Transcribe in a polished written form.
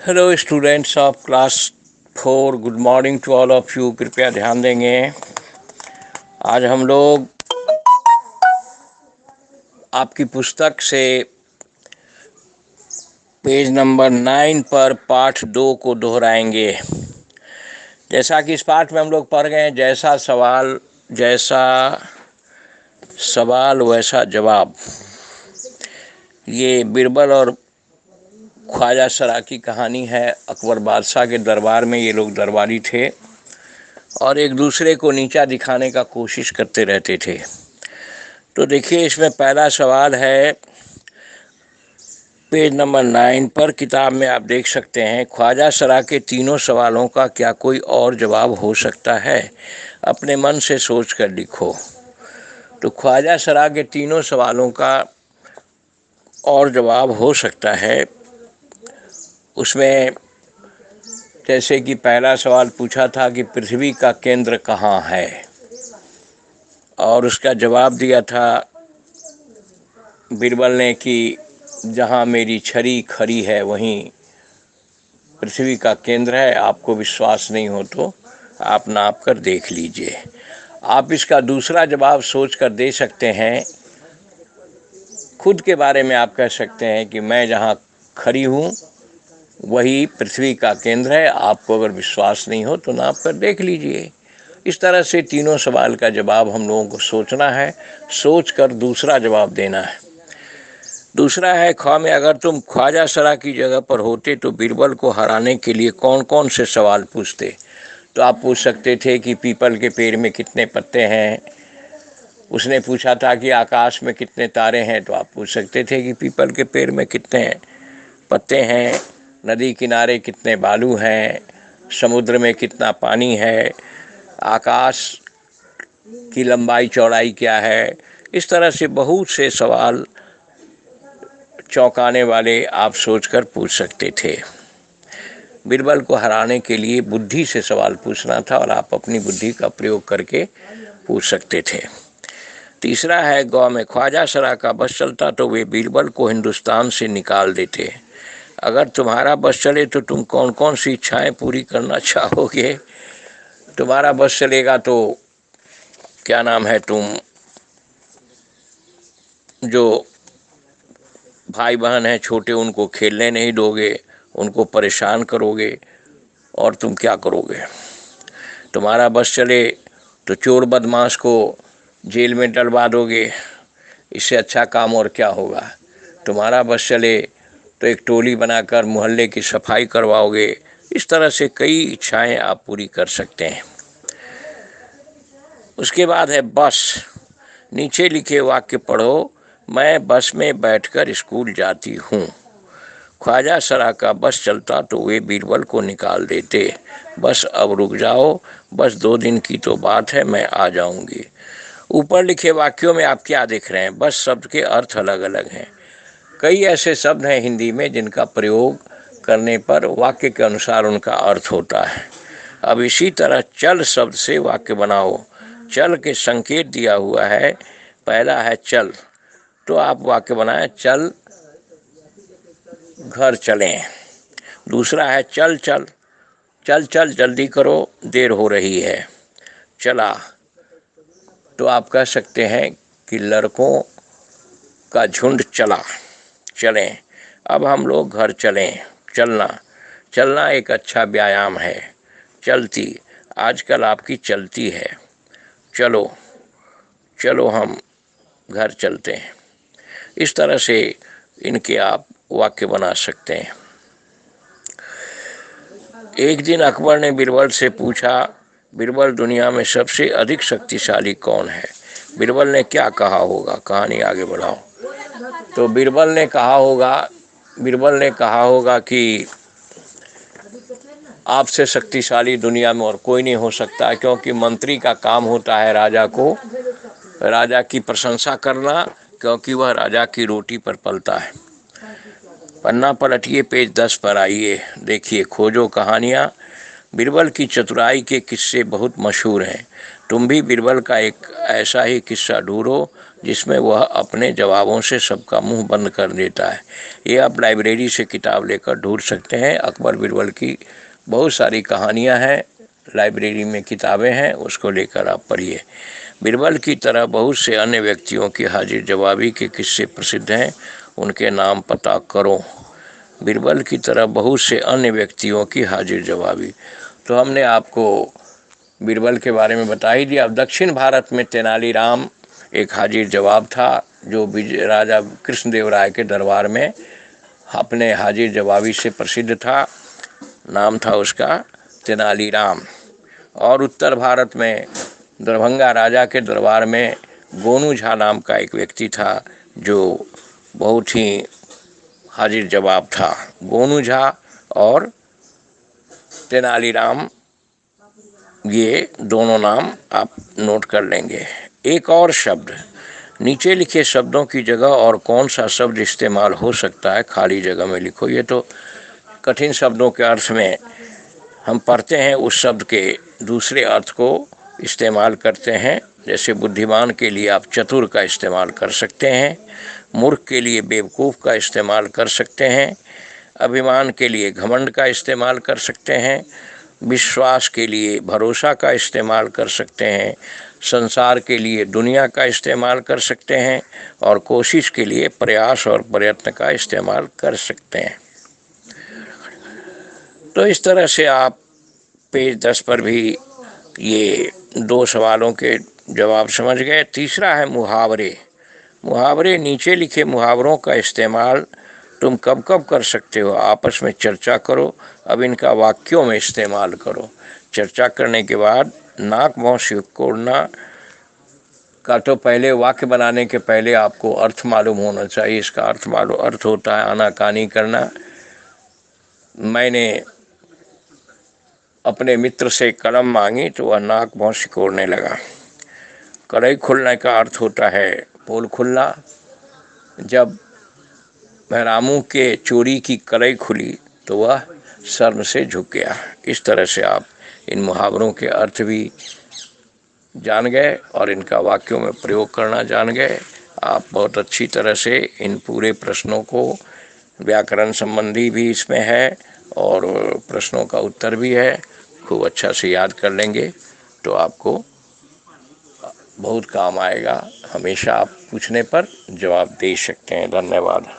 Hello students of class 4, good morning to all of you. कृपया ध्यान देंगे। आज हम लोग आपकी पुस्तक से पेज नंबर 9 पर पाठ 2 को दोहराएंगे। जैसा कि इस पाठ में हम लोग पढ़ गए, जैसा सवाल वैसा जवाब। ये बीरबल और ख्वाजा सरा की कहानी है। अकबर बादशाह के दरबार में ये लोग दरबारी थे और एक दूसरे को नीचा दिखाने का कोशिश करते रहते थे। तो देखिए, इसमें पहला सवाल है पेज नंबर 9 पर। किताब में आप देख सकते हैं, ख्वाजा सरा के तीनों सवालों का क्या कोई और जवाब हो सकता है? अपने मन से सोच कर लिखो। तो ख्वाजा सरा के तीनों सवालों का और जवाब हो सकता है। उसमें जैसे कि पहला सवाल पूछा था कि पृथ्वी का केंद्र कहाँ है, और उसका जवाब दिया था बीरबल ने कि जहाँ मेरी छड़ी खड़ी है वहीं पृथ्वी का केंद्र है। आपको विश्वास नहीं हो तो आप नाप कर देख लीजिए। आप इसका दूसरा जवाब सोच कर दे सकते हैं। खुद के बारे में आप कह सकते हैं कि मैं जहाँ खड़ी हूँ वही पृथ्वी का केंद्र है। आपको अगर विश्वास नहीं हो तो नाप कर देख लीजिए। इस तरह से तीनों सवाल का जवाब हम लोगों को सोचना है, सोच कर दूसरा जवाब देना है। दूसरा है, ख्वा में अगर तुम ख्वाजा सरा की जगह पर होते तो बीरबल को हराने के लिए कौन कौन से सवाल पूछते? तो आप पूछ सकते थे कि पीपल के पेड़ में कितने पत्ते हैं। उसने पूछा था कि आकाश में कितने तारे हैं, तो आप पूछ सकते थे कि पीपल के पेड़ में कितने पत्ते हैं। नदी किनारे कितने बालू हैं, समुद्र में कितना पानी है, आकाश की लंबाई चौड़ाई क्या है। इस तरह से बहुत से सवाल चौंकाने वाले आप सोचकर पूछ सकते थे। बीरबल को हराने के लिए बुद्धि से सवाल पूछना था और आप अपनी बुद्धि का प्रयोग करके पूछ सकते थे। तीसरा है, गौ में ख्वाजा सरा का बस चलता तो वे बीरबल को हिंदुस्तान से निकाल देते। अगर तुम्हारा बस चले तो तुम कौन कौन सी इच्छाएं पूरी करना चाहोगे? तुम्हारा बस चलेगा तो क्या नाम है, तुम जो भाई बहन हैं छोटे उनको खेलने नहीं दोगे, उनको परेशान करोगे। और तुम क्या करोगे? तुम्हारा बस चले तो चोर बदमाश को जेल में डलवा दोगे। इससे अच्छा काम और क्या होगा? तुम्हारा बस चले तो एक टोली बनाकर मोहल्ले की सफाई करवाओगे। इस तरह से कई इच्छाएं आप पूरी कर सकते हैं। उसके बाद है बस। नीचे लिखे वाक्य पढ़ो। मैं बस में बैठकर स्कूल जाती हूँ। ख्वाजा सरा का बस चलता तो वे बीरबल को निकाल देते। बस अब रुक जाओ, बस 2 दिन की तो बात है, मैं आ जाऊंगी। ऊपर लिखे वाक्यों में आप क्या देख रहे हैं? बस शब्द के अर्थ अलग अलग हैं। कई ऐसे शब्द हैं हिंदी में जिनका प्रयोग करने पर वाक्य के अनुसार उनका अर्थ होता है। अब इसी तरह चल शब्द से वाक्य बनाओ। चल के संकेत दिया हुआ है। पहला है चल, तो आप वाक्य बनाएं, चल घर चलें। दूसरा है चल चल, चल चल जल्दी करो, देर हो रही है। चला, तो आप कह सकते हैं कि लड़कों का झुंड चला, चलें। अब हम लोग घर चलें। चलना, चलना एक अच्छा व्यायाम है। चलती, आजकल आपकी चलती है। चलो, चलो हम घर चलते हैं। इस तरह से इनके आप वाक्य बना सकते हैं। एक दिन अकबर ने बीरबल से पूछा, बीरबल दुनिया में सबसे अधिक शक्तिशाली कौन है? बीरबल ने क्या कहा होगा? कहानी आगे बढ़ाओ। तो बीरबल ने कहा होगा कि आपसे शक्तिशाली दुनिया में और कोई नहीं हो सकता, क्योंकि मंत्री का काम होता है राजा की प्रशंसा करना, क्योंकि वह राजा की रोटी पर पलता है। पन्ना पलटिए, पेज 10 पर आइए, देखिए खोजो कहानियाँ। बीरबल की चतुराई के किस्से बहुत मशहूर हैं। तुम भी बीरबल का एक ऐसा ही किस्सा ढूंढो जिसमें वह अपने जवाबों से सबका मुंह बंद कर देता है। ये आप लाइब्रेरी से किताब लेकर ढूंढ सकते हैं। अकबर बीरबल की बहुत सारी कहानियां हैं, लाइब्रेरी में किताबें हैं, उसको लेकर आप पढ़िए। बीरबल की तरह बहुत से अन्य व्यक्तियों की हाजिर जवाबी के किस्से प्रसिद्ध हैं, उनके नाम पता करो। बीरबल की तरह बहुत से अन्य व्यक्तियों की हाजिर जवाबी। तो हमने आपको बीरबल के बारे में बता ही दिया। अब दक्षिण भारत में तेनालीराम एक हाजिर जवाब था, जो राजा कृष्णदेव राय के दरबार में अपने हाजिर जवाबी से प्रसिद्ध था। नाम था उसका तेनालीराम। और उत्तर भारत में दरभंगा राजा के दरबार में गोनू झा नाम का एक व्यक्ति था, जो बहुत ही हाजिर जवाब था। गोनू झा और तेनालीराम, ये दोनों नाम आप नोट कर लेंगे। एक और शब्द, नीचे लिखे शब्दों की जगह और कौन सा शब्द इस्तेमाल हो सकता है, खाली जगह में लिखो। ये तो कठिन शब्दों के अर्थ में हम पढ़ते हैं, उस शब्द के दूसरे अर्थ को इस्तेमाल करते हैं। जैसे बुद्धिमान के लिए आप चतुर का इस्तेमाल कर सकते हैं, मूर्ख के लिए बेवकूफ़ का इस्तेमाल कर सकते हैं, अभिमान के लिए घमंड का इस्तेमाल कर सकते हैं, विश्वास के लिए भरोसा का इस्तेमाल कर सकते हैं, संसार के लिए दुनिया का इस्तेमाल कर सकते हैं, और कोशिश के लिए प्रयास और प्रयत्न का इस्तेमाल कर सकते हैं। तो इस तरह से आप पेज 10 पर भी ये दो सवालों के जवाब समझ गए। तीसरा है मुहावरे। मुहावरे, नीचे लिखे मुहावरों का इस्तेमाल तुम कब कब कर सकते हो, आपस में चर्चा करो। अब इनका वाक्यों में इस्तेमाल करो। चर्चा करने के बाद नाक मुंह सिकोड़ना का तो पहले वाक्य बनाने के पहले आपको अर्थ मालूम होना चाहिए। इसका अर्थ होता है आनाकानी करना। मैंने अपने मित्र से कलम मांगी तो वह नाक मुंह सिकोड़ने लगा। कड़ाई खुलने का अर्थ होता है पोल खुलना। जब रामू के चोरी की कड़ाई खुली तो वह शर्म से झुक गया। इस तरह से आप इन मुहावरों के अर्थ भी जान गए और इनका वाक्यों में प्रयोग करना जान गए। आप बहुत अच्छी तरह से इन पूरे प्रश्नों को, व्याकरण संबंधी भी इसमें है और प्रश्नों का उत्तर भी है, खूब अच्छा से याद कर लेंगे तो आपको बहुत काम आएगा। हमेशा आप पूछने पर जवाब दे सकते हैं। धन्यवाद।